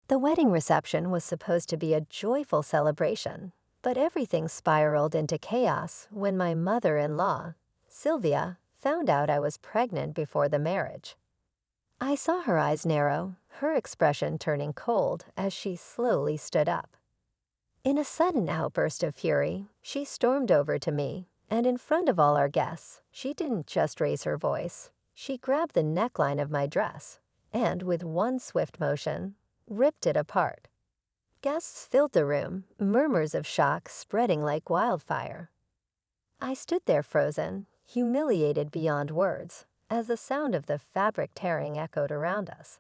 The wedding reception was supposed to be a joyful celebration, but everything spiraled into chaos when my mother-in-law, Sylvia, found out I was pregnant before the marriage. I saw her eyes narrow, her expression turning cold as she slowly stood up. In a sudden outburst of fury, she stormed over to me, and in front of all our guests, she didn't just raise her voice. She grabbed the neckline of my dress, and with one swift motion, ripped it apart. Guests filled the room, murmurs of shock spreading like wildfire. I stood there frozen, humiliated beyond words, as the sound of the fabric tearing echoed around us.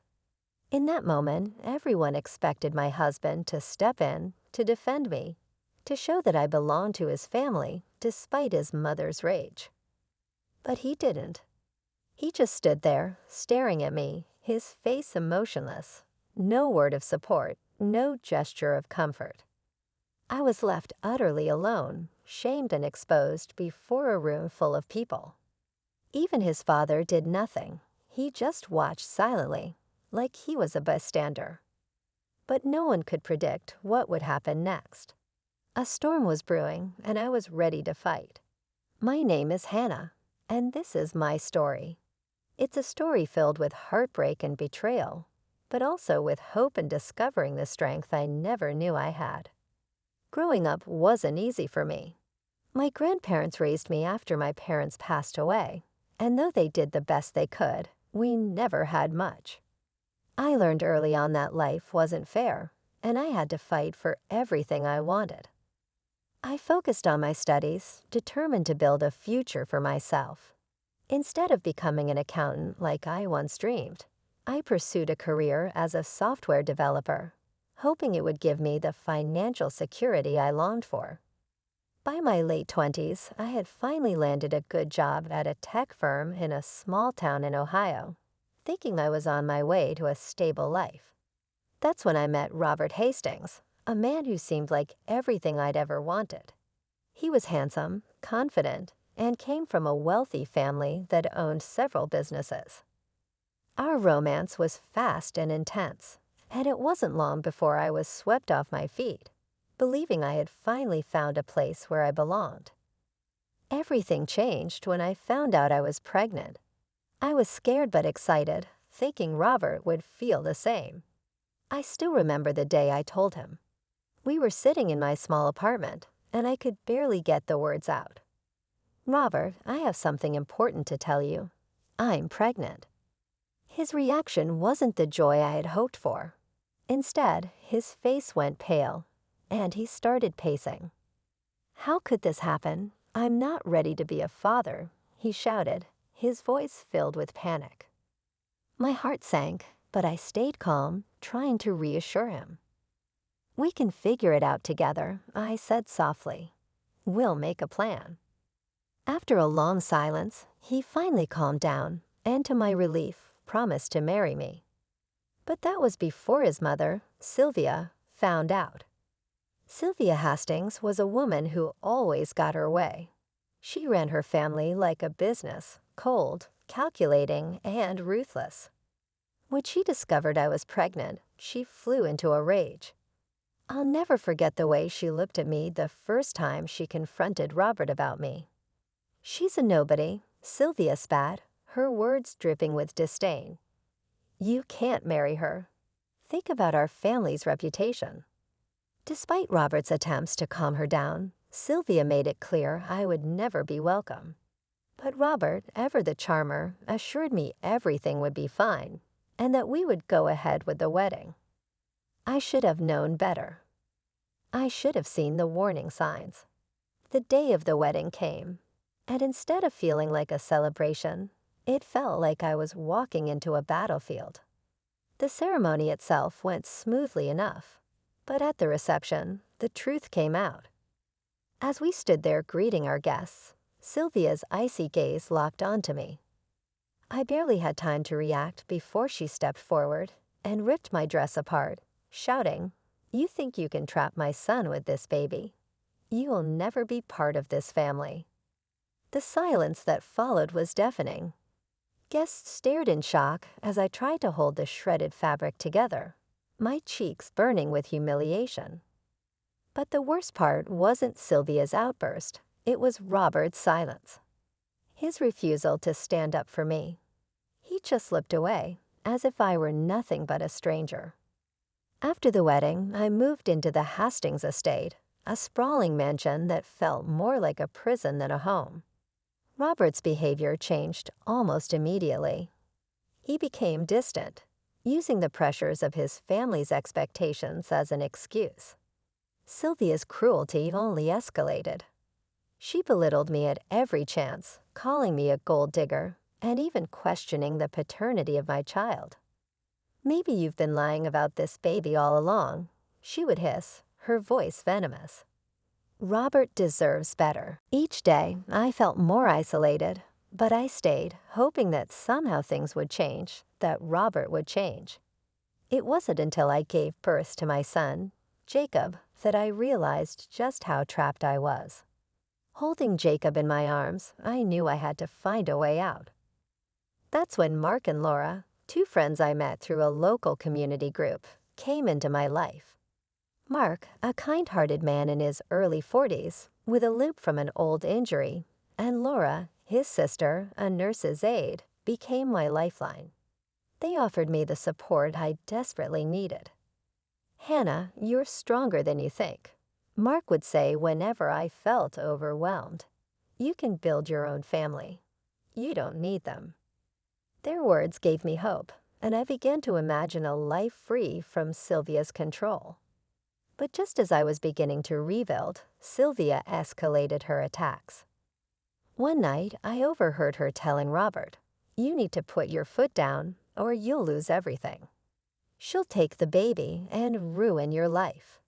In that moment, everyone expected my husband to step in, to defend me, to show that I belonged to his family despite his mother's rage. But he didn't. He just stood there, staring at me, his face emotionless. No word of support, no gesture of comfort. I was left utterly alone, shamed and exposed before a room full of people. Even his father did nothing. He just watched silently, like he was a bystander. But no one could predict what would happen next. A storm was brewing, and I was ready to fight. My name is Hannah, and this is my story. It's a story filled with heartbreak and betrayal, but also with hope and discovering the strength I never knew I had. Growing up wasn't easy for me. My grandparents raised me after my parents passed away, and though they did the best they could, we never had much. I learned early on that life wasn't fair, and I had to fight for everything I wanted. I focused on my studies, determined to build a future for myself. Instead of becoming an accountant like I once dreamed, I pursued a career as a software developer, hoping it would give me the financial security I longed for. By my late 20s, I had finally landed a good job at a tech firm in a small town in Ohio, thinking I was on my way to a stable life. That's when I met Robert Hastings, a man who seemed like everything I'd ever wanted. He was handsome, confident, and came from a wealthy family that owned several businesses. Our romance was fast and intense, and it wasn't long before I was swept off my feet, believing I had finally found a place where I belonged. Everything changed when I found out I was pregnant. I was scared but excited, thinking Robert would feel the same. I still remember the day I told him. We were sitting in my small apartment, and I could barely get the words out. "Robert, I have something important to tell you. I'm pregnant." His reaction wasn't the joy I had hoped for. Instead, his face went pale, and he started pacing. "How could this happen? I'm not ready to be a father," he shouted, his voice filled with panic. My heart sank, but I stayed calm, trying to reassure him. "We can figure it out together," I said softly. "We'll make a plan." After a long silence, he finally calmed down, and to my relief, promised to marry me. But that was before his mother, Sylvia, found out. Sylvia Hastings was a woman who always got her way. She ran her family like a business, cold, calculating, and ruthless. When she discovered I was pregnant, she flew into a rage. I'll never forget the way she looked at me the first time she confronted Robert about me. "She's a nobody," Sylvia spat, her words dripping with disdain. "You can't marry her. Think about our family's reputation." Despite Robert's attempts to calm her down, Sylvia made it clear I would never be welcome. But Robert, ever the charmer, assured me everything would be fine, and that we would go ahead with the wedding. I should have known better. I should have seen the warning signs. The day of the wedding came, and instead of feeling like a celebration, it felt like I was walking into a battlefield. The ceremony itself went smoothly enough, but at the reception, the truth came out. As we stood there greeting our guests, Sylvia's icy gaze locked onto me. I barely had time to react before she stepped forward and ripped my dress apart, shouting, "You think you can trap my son with this baby? You will never be part of this family." The silence that followed was deafening. Guests stared in shock as I tried to hold the shredded fabric together, my cheeks burning with humiliation. But the worst part wasn't Sylvia's outburst, it was Robert's silence. His refusal to stand up for me. He just looked away, as if I were nothing but a stranger. After the wedding, I moved into the Hastings estate, a sprawling mansion that felt more like a prison than a home. Robert's behavior changed almost immediately. He became distant, using the pressures of his family's expectations as an excuse. Sylvia's cruelty only escalated. She belittled me at every chance, calling me a gold digger, and even questioning the paternity of my child. "Maybe you've been lying about this baby all along," she would hiss, her voice venomous. Robert deserves better. Each day, I felt more isolated, but I stayed, hoping that somehow things would change, that Robert would change. It wasn't until I gave birth to my son, Jacob, that I realized just how trapped I was. Holding Jacob in my arms, I knew I had to find a way out. That's when Mark and Laura, two friends I met through a local community group, came into my life. Mark, a kind-hearted man in his early 40s, with a limp from an old injury, and Laura, his sister, a nurse's aide, became my lifeline. They offered me the support I desperately needed. "Hannah, you're stronger than you think," Mark would say whenever I felt overwhelmed. "You can build your own family. You don't need them." Their words gave me hope, and I began to imagine a life free from Sylvia's control. But just as I was beginning to rebuild, Sylvia escalated her attacks. One night, I overheard her telling Robert, "You need to put your foot down, or you'll lose everything. She'll take the baby and ruin your life."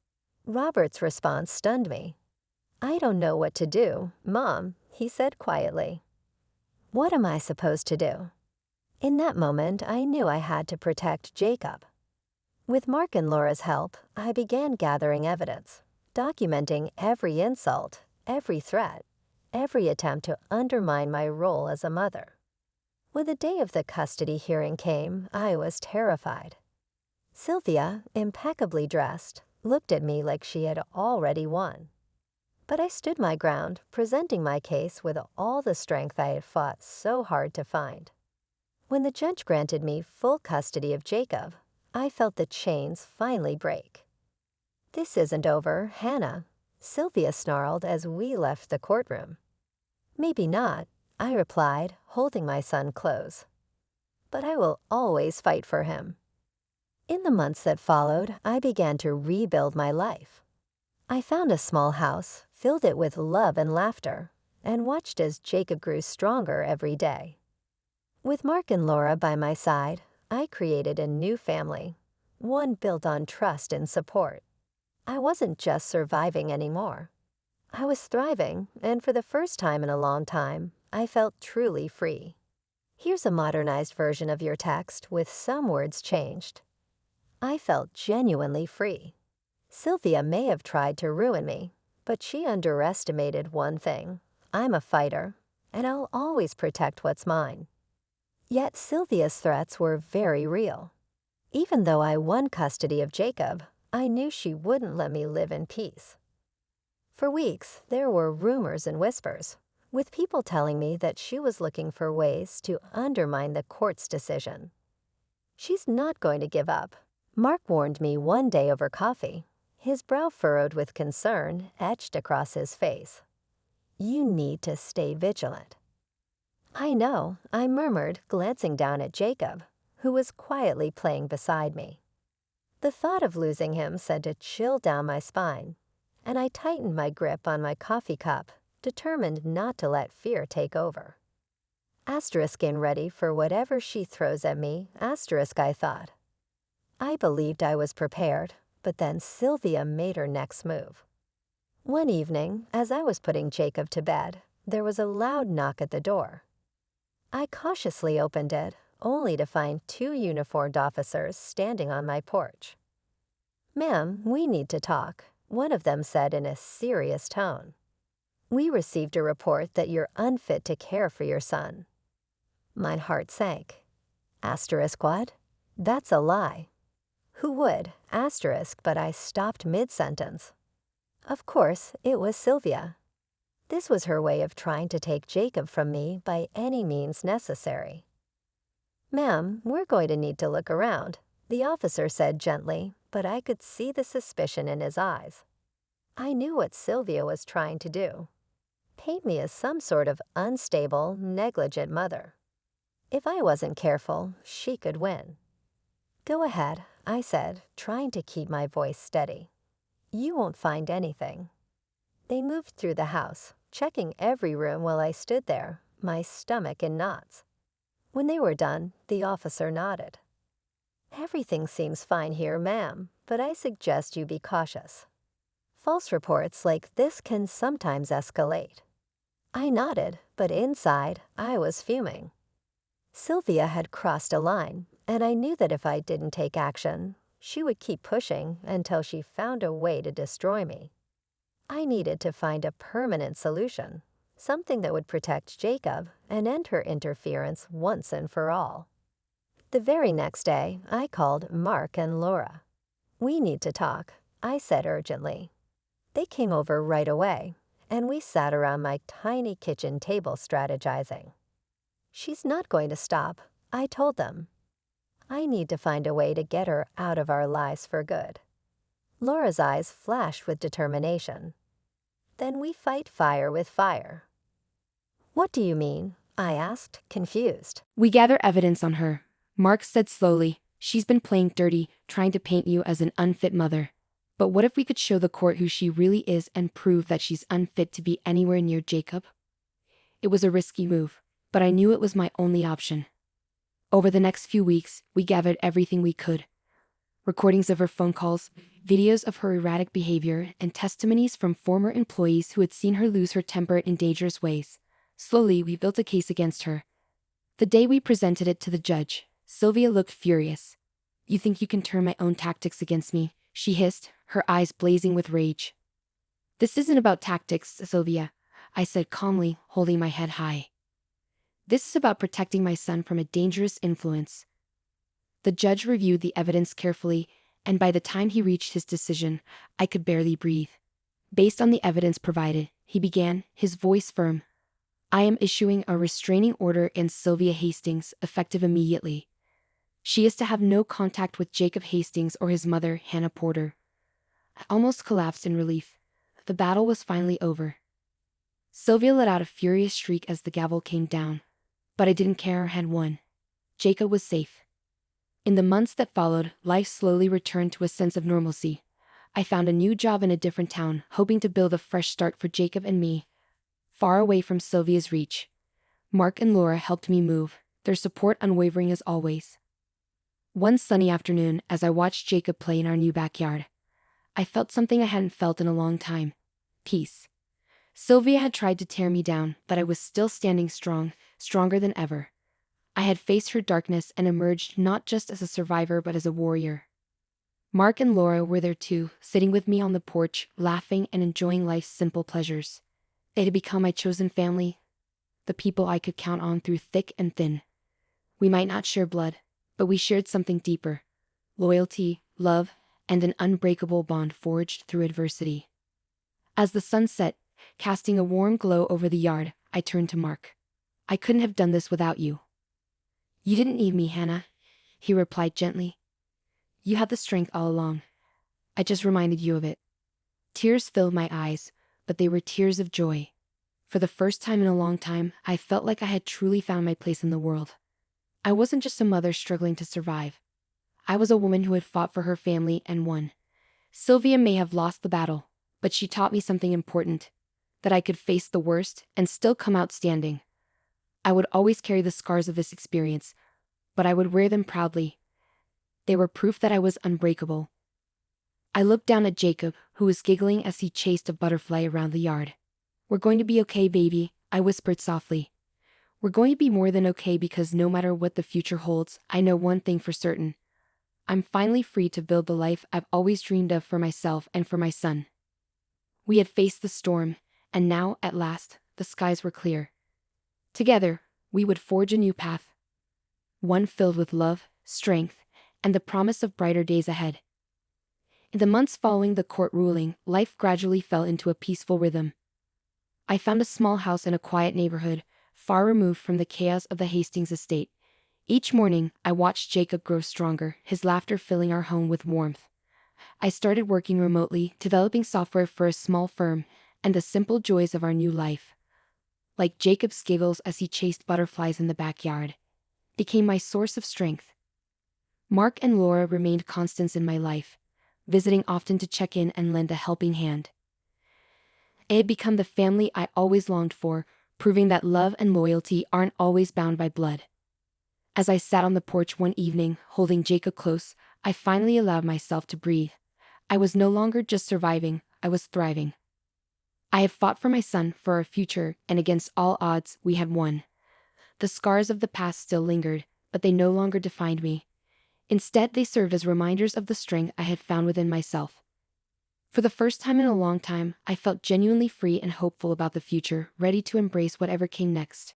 Robert's response stunned me. "I don't know what to do, Mom," he said quietly. "What am I supposed to do?" In that moment, I knew I had to protect Jacob. With Mark and Laura's help, I began gathering evidence, documenting every insult, every threat, every attempt to undermine my role as a mother. When the day of the custody hearing came, I was terrified. Sylvia, impeccably dressed, looked at me like she had already won. But I stood my ground, presenting my case with all the strength I had fought so hard to find. When the judge granted me full custody of Jacob, I felt the chains finally break. "This isn't over, Hannah," Sylvia snarled as we left the courtroom. "Maybe not," I replied, holding my son close. "But I will always fight for him." In the months that followed, I began to rebuild my life. I found a small house, filled it with love and laughter, and watched as Jacob grew stronger every day. With Mark and Laura by my side, I created a new family, one built on trust and support. I wasn't just surviving anymore. I was thriving, and for the first time in a long time, I felt truly free. Here's a modernized version of your text with some words changed. I felt genuinely free. Sylvia may have tried to ruin me, but she underestimated one thing. I'm a fighter, and I'll always protect what's mine. Yet Sylvia's threats were very real. Even though I won custody of Jacob, I knew she wouldn't let me live in peace. For weeks, there were rumors and whispers, with people telling me that she was looking for ways to undermine the court's decision. "She's not going to give up," Mark warned me one day over coffee, his brow furrowed with concern etched across his face. "You need to stay vigilant." "I know," I murmured, glancing down at Jacob, who was quietly playing beside me. The thought of losing him sent a chill down my spine, and I tightened my grip on my coffee cup, determined not to let fear take over. Asterisk in ready for whatever she throws at me, asterisk, I thought. I believed I was prepared, but then Sylvia made her next move. One evening, as I was putting Jacob to bed, there was a loud knock at the door. I cautiously opened it, only to find two uniformed officers standing on my porch. "Ma'am, we need to talk," one of them said in a serious tone. "We received a report that you're unfit to care for your son." My heart sank. Asterisk what? That's a lie. Who would? Asterisk, but I stopped mid-sentence. Of course, it was Sylvia. This was her way of trying to take Jacob from me by any means necessary. "Ma'am, we're going to need to look around," the officer said gently, but I could see the suspicion in his eyes. I knew what Sylvia was trying to do. Paint me as some sort of unstable, negligent mother. If I wasn't careful, she could win. "Go ahead," I said, trying to keep my voice steady. "You won't find anything." They moved through the house, checking every room while I stood there, my stomach in knots. When they were done, the officer nodded. "Everything seems fine here, ma'am, but I suggest you be cautious. False reports like this can sometimes escalate." I nodded, but inside, I was fuming. Sylvia had crossed a line, and I knew that if I didn't take action, she would keep pushing until she found a way to destroy me. I needed to find a permanent solution, something that would protect Jacob and end her interference once and for all. The very next day, I called Mark and Laura. "We need to talk," I said urgently. They came over right away, and we sat around my tiny kitchen table strategizing. "She's not going to stop," I told them. "I need to find a way to get her out of our lives for good." Laura's eyes flashed with determination. "Then we fight fire with fire." "What do you mean?" I asked, confused. "We gather evidence on her," Mark said slowly. "She's been playing dirty, trying to paint you as an unfit mother. But what if we could show the court who she really is and prove that she's unfit to be anywhere near Jacob?" It was a risky move, but I knew it was my only option. Over the next few weeks, we gathered everything we could. Recordings of her phone calls, videos of her erratic behavior, and testimonies from former employees who had seen her lose her temper in dangerous ways. Slowly, we built a case against her. The day we presented it to the judge, Sylvia looked furious. "You think you can turn my own tactics against me?" she hissed, her eyes blazing with rage. "This isn't about tactics, Sylvia," I said calmly, holding my head high. "This is about protecting my son from a dangerous influence." The judge reviewed the evidence carefully, and by the time he reached his decision, I could barely breathe. Based on the evidence provided, he began, his voice firm. "I am issuing a restraining order against Sylvia Hastings, effective immediately. She is to have no contact with Jacob Hastings or his mother, Hannah Porter." I almost collapsed in relief. The battle was finally over. Sylvia let out a furious shriek as the gavel came down. But I didn't care, I had won. Jacob was safe. In the months that followed, life slowly returned to a sense of normalcy. I found a new job in a different town, hoping to build a fresh start for Jacob and me, far away from Sylvia's reach. Mark and Laura helped me move, their support unwavering as always. One sunny afternoon, as I watched Jacob play in our new backyard, I felt something I hadn't felt in a long time. Peace. Sylvia had tried to tear me down, but I was still standing strong, stronger than ever. I had faced her darkness and emerged not just as a survivor but as a warrior. Mark and Laura were there too, sitting with me on the porch, laughing and enjoying life's simple pleasures. They had become my chosen family, the people I could count on through thick and thin. We might not share blood, but we shared something deeper: loyalty, love, and an unbreakable bond forged through adversity. As the sun set, casting a warm glow over the yard, I turned to Mark. "I couldn't have done this without you." "You didn't need me, Hannah," he replied gently. "You had the strength all along. I just reminded you of it." Tears filled my eyes, but they were tears of joy. For the first time in a long time, I felt like I had truly found my place in the world. I wasn't just a mother struggling to survive. I was a woman who had fought for her family and won. Sylvia may have lost the battle, but she taught me something important: that I could face the worst and still come out standing. I would always carry the scars of this experience, but I would wear them proudly. They were proof that I was unbreakable. I looked down at Jacob, who was giggling as he chased a butterfly around the yard. "We're going to be okay, baby," I whispered softly. "We're going to be more than okay, because no matter what the future holds, I know one thing for certain. I'm finally free to build the life I've always dreamed of for myself and for my son." We had faced the storm, and now, at last, the skies were clear. Together, we would forge a new path. One filled with love, strength, and the promise of brighter days ahead. In the months following the court ruling, life gradually fell into a peaceful rhythm. I found a small house in a quiet neighborhood, far removed from the chaos of the Hastings estate. Each morning, I watched Jacob grow stronger, his laughter filling our home with warmth. I started working remotely, developing software for a small firm, and the simple joys of our new life, like Jacob's giggles as he chased butterflies in the backyard, became my source of strength. Mark and Laura remained constants in my life, visiting often to check in and lend a helping hand. It had become the family I always longed for, proving that love and loyalty aren't always bound by blood. As I sat on the porch one evening, holding Jacob close, I finally allowed myself to breathe. I was no longer just surviving, I was thriving. I had fought for my son, for our future, and against all odds, we had won. The scars of the past still lingered, but they no longer defined me. Instead, they served as reminders of the strength I had found within myself. For the first time in a long time, I felt genuinely free and hopeful about the future, ready to embrace whatever came next.